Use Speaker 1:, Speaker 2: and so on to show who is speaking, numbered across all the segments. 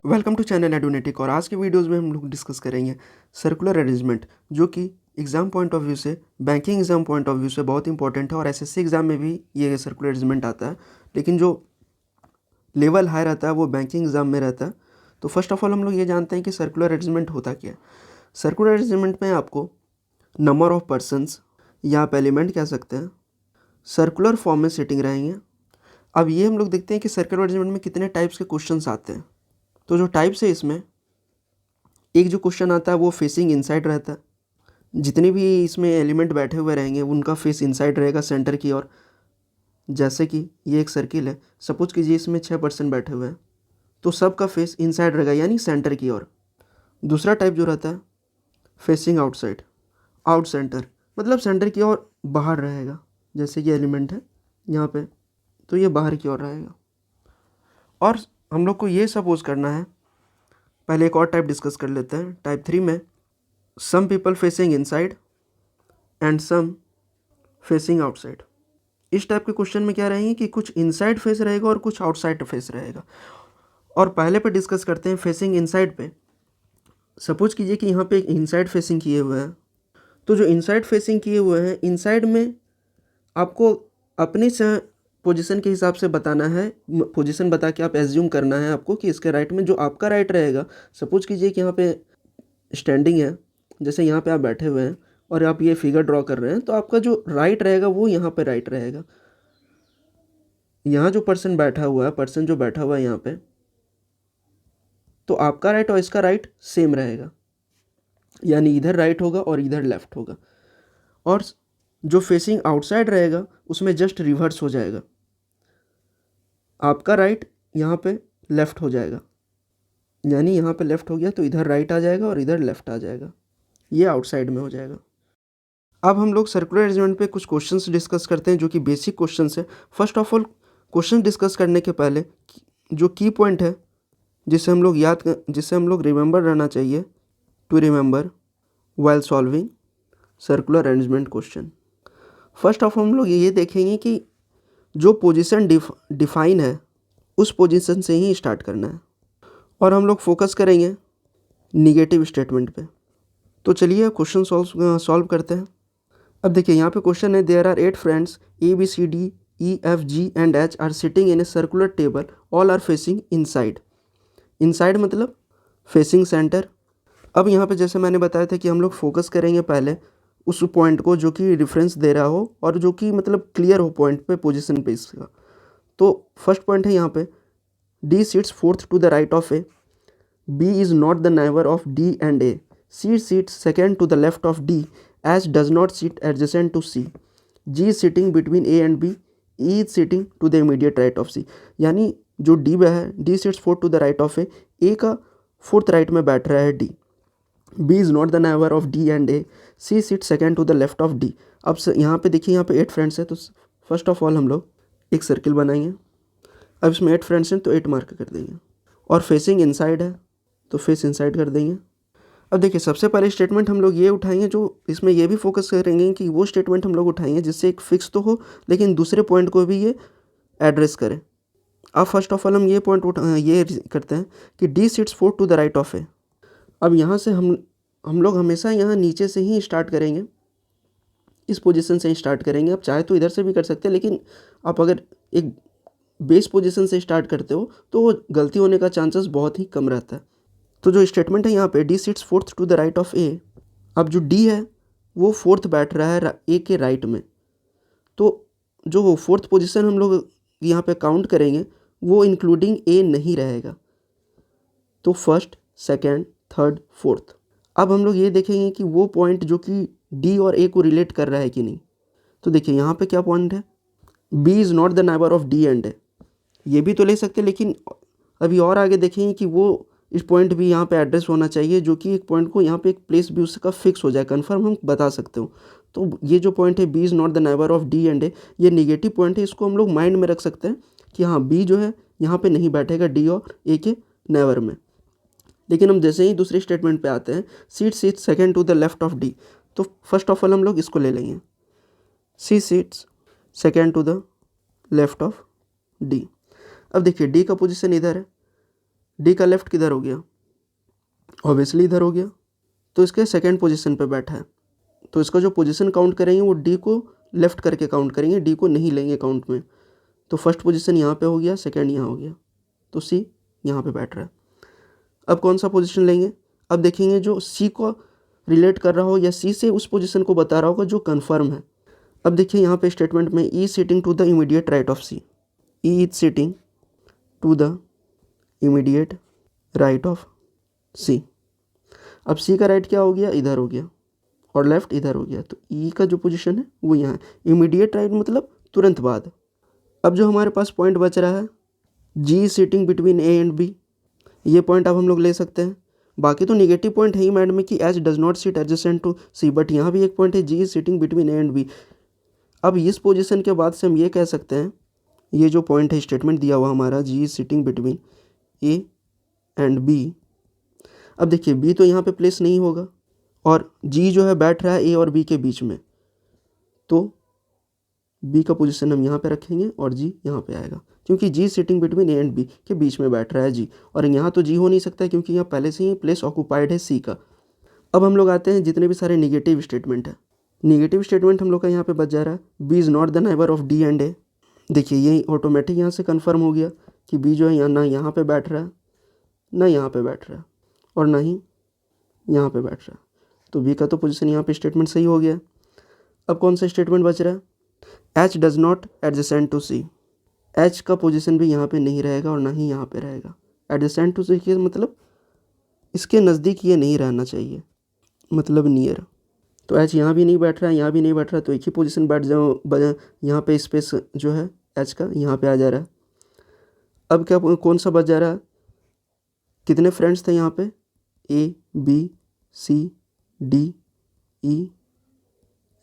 Speaker 1: Welcome to channel एडोनेटिक। और आज के वीडियोस में हम लोग डिस्कस करेंगे सर्कुलर अरेंजमेंट, जो कि एग्ज़ाम पॉइंट ऑफ व्यू से, banking exam point of view से बहुत इंपॉर्टेंट है। और एसएससी एग्ज़ाम में भी ये सर्कुलर अरेंजमेंट आता है, लेकिन जो लेवल हाई रहता है वो बैंकिंग एग्ज़ाम में रहता है। तो फर्स्ट ऑफ ऑल हम लोग ये जानते हैं कि सर्कुलर अरेंजमेंट होता क्या है। सर्कुलर अरेंजमेंट में आपको नंबर ऑफ पर्सनस या आप एलिमेंट कह सकते हैं, सर्कुलर फॉर्म में सिटिंग रहेंगे। अब ये हम लोग देखते हैं कि सर्कुलर अरेंजमेंट में कितने टाइप्स के क्वेश्चंस आते हैं। तो जो टाइप्स है इसमें, एक जो क्वेश्चन आता है वो फेसिंग इनसाइड रहता है। जितने भी इसमें एलिमेंट बैठे हुए रहेंगे उनका फेस इनसाइड रहेगा सेंटर की ओर। जैसे कि ये एक सर्किल है, सपोज कीजिए इसमें 6 पर्सन बैठे हुए हैं, तो सबका फेस इनसाइड रहेगा यानी सेंटर की ओर। दूसरा टाइप जो रहता है फेसिंग आउटसाइड, आउट सेंटर, मतलब सेंटर की ओर बाहर रहेगा। जैसे ये एलिमेंट है यहाँ पे, तो ये बाहर की ओर रहेगा। और हम लोग को ये सपोज करना है, पहले एक और टाइप डिस्कस कर लेते हैं। टाइप 3 में some people facing inside and some facing outside. इस टाइप के क्वेश्चन में क्या रहेंगे कि कुछ इनसाइड फेस रहेगा और कुछ आउटसाइड फेस रहेगा। और पहले पे डिस्कस करते हैं फेसिंग इनसाइड पे। सपोज कीजिए कि यहाँ पे एक इनसाइड फेसिंग किए हुए हैं, तो जो इनसाइड फेसिंग किए हुए हैं, इनसाइड में आपको अपनी से पोजीशन के हिसाब से बताना है। पोजीशन बता के आप एज्यूम करना है आपको कि इसके राइट में जो आपका राइट रहेगा। सपोज कीजिए कि यहाँ पे स्टैंडिंग है, जैसे यहाँ पे आप बैठे हुए हैं और आप ये फिगर ड्रॉ कर रहे हैं, तो आपका जो राइट रहेगा वो यहाँ पे राइट रहेगा। यहाँ जो पर्सन बैठा हुआ है, पर्सन जो बैठा हुआ है यहाँ पे, तो आपका राइट और इसका राइट सेम रहेगा, यानी इधर राइट होगा और इधर लेफ्ट होगा। और जो फेसिंग आउटसाइड रहेगा उसमें जस्ट रिवर्स हो जाएगा, आपका राइट यहाँ पे लेफ्ट हो जाएगा, यानी यहाँ पे लेफ्ट हो गया तो इधर राइट आ जाएगा और इधर लेफ्ट आ जाएगा, ये आउटसाइड में हो जाएगा। अब हम लोग सर्कुलर अरेंजमेंट पे कुछ क्वेश्चंस डिस्कस करते हैं जो कि बेसिक क्वेश्चंस है। First of all question discuss करने के पहले जो की पॉइंट है जिसे हम लोग रिमेंबर रहना चाहिए, to remember while solving circular arrangement question. First of हम लोग ये देखेंगे कि जो पोजीशन डिफाइन है उस पोजीशन से ही स्टार्ट करना है, और हम लोग फोकस करेंगे निगेटिव स्टेटमेंट पे। तो चलिए क्वेश्चन सॉल्व करते हैं। अब देखिए यहाँ पे क्वेश्चन है, there are 8 friends ABCDEFG and H are sitting in a circular table, all are facing inside. Inside मतलब फेसिंग सेंटर। अब यहाँ पे जैसे मैंने बताया था कि हम लोग फोकस करेंगे पहले उस पॉइंट को जो कि रेफरेंस दे रहा हो और जो कि मतलब क्लियर हो पॉइंट पे, पोजीशन पे इसका। तो फर्स्ट पॉइंट है यहाँ पे, D sits fourth to the right of A, B is not the neighbor of D and A, C sits second to the left of D as does not sit adjacent to C, G is sitting between A and B, E is sitting to the immediate right of C। यानी जो D है, D sits fourth to the right of A, A का fourth right में बैठ रहा है D, B is not the neighbor of D and A, C sits second to the left of D। अब यहाँ पे देखिए, यहाँ पे 8 फ्रेंड्स है, तो फर्स्ट ऑफ ऑल हम लोग एक सर्किल बनाएंगे। अब इसमें 8 फ्रेंड्स हैं तो 8 मार्क कर देंगे, और फेसिंग इनसाइड है तो फेस इनसाइड कर देंगे। अब देखिए सबसे पहले स्टेटमेंट हम लोग ये उठाएंगे, जो इसमें ये भी फोकस करेंगे कि वो स्टेटमेंट हम लोग उठाएंगे जिससे एक फिक्स तो हो लेकिन दूसरे पॉइंट को भी ये एड्रेस करे। अब फर्स्ट ऑफ ऑल हम ये पॉइंट ये करते हैं कि D sits fourth to the right of A. अब यहाँ से हम लोग हमेशा यहाँ नीचे से ही स्टार्ट करेंगे, इस पोजीशन से ही स्टार्ट करेंगे। आप चाहे तो इधर से भी कर सकते हैं, लेकिन आप अगर एक बेस पोजीशन से स्टार्ट करते हो तो वो गलती होने का चांसेस बहुत ही कम रहता है। तो जो स्टेटमेंट है यहाँ पे, D sits fourth to the right of A. अब जो D है वो फोर्थ बैठ रहा है ए के राइट में, तो जो वो फोर्थ पोजीशन हम लोग यहाँ पे काउंट करेंगे वो इंक्लूडिंग ए नहीं रहेगा, तो फर्स्ट, सेकेंड, थर्ड, फोर्थ। अब हम लोग ये देखेंगे कि वो पॉइंट जो कि D और A को रिलेट कर रहा है कि नहीं। तो देखिए यहाँ पे क्या पॉइंट है, B is not the neighbour of D and A. ये भी तो ले सकते हैं, लेकिन अभी और आगे देखेंगे कि वो इस पॉइंट भी यहाँ पे एड्रेस होना चाहिए, जो कि एक पॉइंट को यहाँ पे एक प्लेस भी उसका फिक्स हो जाए, कंफर्म हम बता सकते हो। तो ये जो पॉइंट है, B is not the neighbour of D and A, ये नेगेटिव पॉइंट है। इसको हम लोग माइंड में रख सकते हैं कि हाँ B जो है यहाँ पे नहीं बैठेगा D और A के नेबर में। लेकिन हम जैसे ही दूसरे स्टेटमेंट पे आते हैं, seat second to the left of D, तो फर्स्ट ऑफ ऑल हम लोग इसको ले लेंगे, C seats second to the left of D। अब देखिए D का पोजीशन इधर है, डी का लेफ्ट किधर हो गया, ऑब्वियसली इधर हो गया, तो इसके सेकेंड पोजीशन पे बैठा है, तो इसका जो पोजीशन काउंट करेंगे वो डी को लेफ्ट करके काउंट करेंगे, डी को नहीं लेंगे काउंट में। तो फर्स्ट पोजीशन यहाँ पे हो गया, सेकेंड यहाँ हो गया, तो सी यहाँ पे बैठ रहा है। अब कौन सा पोजीशन लेंगे, अब देखेंगे जो सी को रिलेट कर रहा हो या सी से उस पोजीशन को बता रहा होगा जो कन्फर्म है। अब देखिए यहाँ पे स्टेटमेंट में E sitting to the immediate right of C, E is sitting to the immediate right of C. अब सी का राइट क्या हो गया, इधर हो गया, और लेफ्ट इधर हो गया, तो ई का जो पोजीशन है वो यहाँ है। इमीडिएट राइट मतलब तुरंत बाद। अब जो हमारे पास पॉइंट बच रहा है, G sitting between A and B, ये पॉइंट अब हम लोग ले सकते हैं। बाकी तो नेगेटिव पॉइंट है ही मैडम में कि H does not sit adjacent to C, but यहाँ भी एक पॉइंट है G is sitting between A and B. अब इस पोजीशन के बाद से हम ये कह सकते हैं, ये जो पॉइंट है स्टेटमेंट दिया हुआ हमारा, G is sitting between A and B. अब देखिए बी तो यहाँ पे प्लेस नहीं होगा और जी जो है बैठ रहा है ए और बी के बीच में, तो बी का पोजीशन हम यहाँ पे रखेंगे और जी यहाँ पे आएगा, क्योंकि G sitting between A and B के बीच में बैठ रहा है जी, और यहाँ तो जी हो नहीं सकता क्योंकि यहाँ पहले से ही प्लेस ऑक्यूपाइड है सी का। अब हम लोग आते हैं जितने भी सारे निगेटिव स्टेटमेंट है। निगेटिव स्टेटमेंट हम लोग का यहाँ पे बच जा रहा है, B is not the neighbour of D and A. देखिए ये ऑटोमेटिक यहाँ से कन्फर्म हो गया कि बी जो है यहाँ ना यहाँ पे बैठ रहा है, ना यहाँ पे बैठ रहा है, और ना ही यहाँ पे बैठ रहा है, तो बी का तो पोजीशन यहाँ पे स्टेटमेंट सही हो गया। अब कौन सा स्टेटमेंट बच रहा है, H does not adjacent to C. एच का पोजीशन भी यहाँ पे नहीं रहेगा और ना ही यहाँ पे रहेगा। एडजेसेंट टू सी के मतलब इसके नज़दीक ये नहीं रहना चाहिए, मतलब नियर। तो एच यहाँ भी नहीं बैठ रहा है, यहाँ भी नहीं बैठ रहा, तो एक ही पोजीशन बैठ जाओ, यहाँ पे स्पेस जो है एच का यहाँ पे आ जा रहा है। अब क्या कौन सा बच जा रहा है, कितने फ्रेंड्स थे यहाँ पे, A B C D E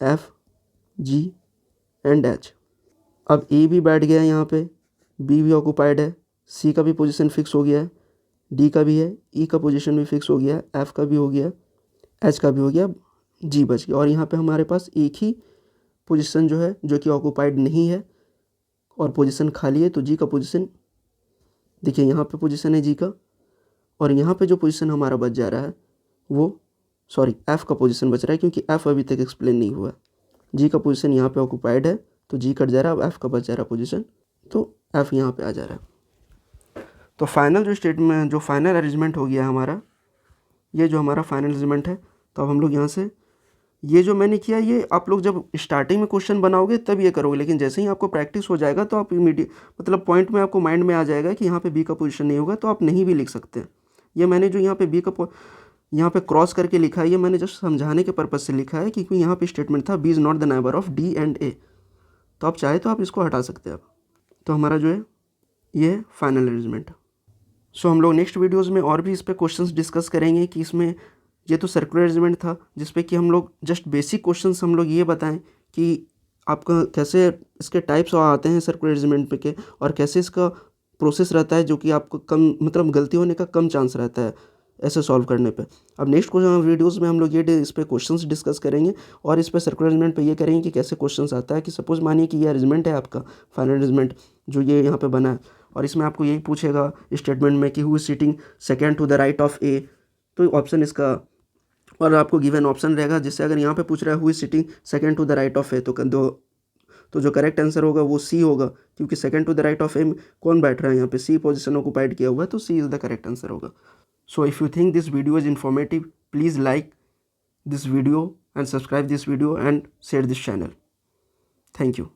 Speaker 1: F G and H. अब ए भी बैठ गया है यहाँ पे, बी भी ऑक्यूपाइड है, सी का भी पोजीशन फिक्स हो गया है, डी का भी है, ई का पोजीशन भी फिक्स हो गया है, एफ का भी हो गया, एच का भी हो गया, जी बच गया, और यहाँ पे हमारे पास एक ही पोजीशन जो है जो कि ऑक्यूपाइड नहीं है और पोजीशन खाली है, तो जी का पोजीशन देखिए यहाँ पे पोजीशन है जी का, और यहाँ पे जो पोजीशन हमारा बच जा रहा है वो एफ़ का पोजीशन बच रहा है, क्योंकि एफ़ अभी तक एक्सप्लेन नहीं हुआ। जी का पोजीशन यहाँ पे ऑक्यूपाइड है तो जी कट जा रहा है, अब एफ़ का बच जा रहा है पोजीशन, तो एफ़ यहाँ पे आ जा रहा है। तो फाइनल जो स्टेटमेंट, जो फाइनल अरेंजमेंट हो गया हमारा, ये जो हमारा फाइनल अरेंजमेंट है, तो अब हम लोग यहाँ से ये जो मैंने किया, ये आप लोग जब स्टार्टिंग में क्वेश्चन बनाओगे तब ये करोगे, लेकिन जैसे ही आपको प्रैक्टिस हो जाएगा तो आप इमीडिएट मतलब पॉइंट में आपको माइंड में आ जाएगा कि यहाँ पे बी का पोजीशन नहीं होगा, तो आप नहीं भी लिख सकते हैं। ये मैंने जो यहाँ पे बी का यहाँ पे क्रॉस करके लिखा है, ये मैंने जस्ट समझाने के पर्पज़ से लिखा है, क्योंकि यहाँ पे स्टेटमेंट था B is not the neighbour of D and A, तो आप चाहे तो आप इसको हटा सकते हैं। तो हमारा जो है ये फाइनल अरेंजमेंट। सो हम लोग नेक्स्ट वीडियोस में और भी इस पर क्वेश्चंस डिस्कस करेंगे कि इसमें, ये तो सर्कुलर अरेंजमेंट था जिस पे कि हम लोग जस्ट बेसिक क्वेश्चंस हम लोग ये बताएं कि आपका कैसे इसके टाइप्स आते हैं सर्कुलर अरेंजमेंट पे के, और कैसे इसका प्रोसेस रहता है जो कि आपको कम मतलब गलती होने का कम चांस रहता है ऐसे सॉल्व करने पे। अब नेक्स्ट वीडियोस में हम लोग ये इस पे क्वेश्चंस डिस्कस करेंगे और इस पे सर्कुलर अरेंजमेंट पे ये करेंगे कि कैसे क्वेश्चंस आता है कि सपोज मानिए कि ये अरेंजमेंट है आपका फाइनल अरेंजमेंट जो ये यहाँ पे बना है, और इसमें आपको यही पूछेगा स्टेटमेंट में कि who is sitting second to the right of A, तो ऑप्शन इसका, और आपको गिवन ऑप्शन रहेगा, जिससे अगर यहाँ पे पूछ रहा है who is sitting second to the right of A, तो जो करेक्ट आंसर होगा वो सी होगा, क्योंकि second to the right of A में कौन बैठ रहा है यहाँ पे, सी पोजीशन ऑक्यूपाइड किया हुआ है, तो सी इज़ द करेक्ट आंसर होगा। So if you think this video is informative, please like this video and subscribe this video and share this channel. Thank you.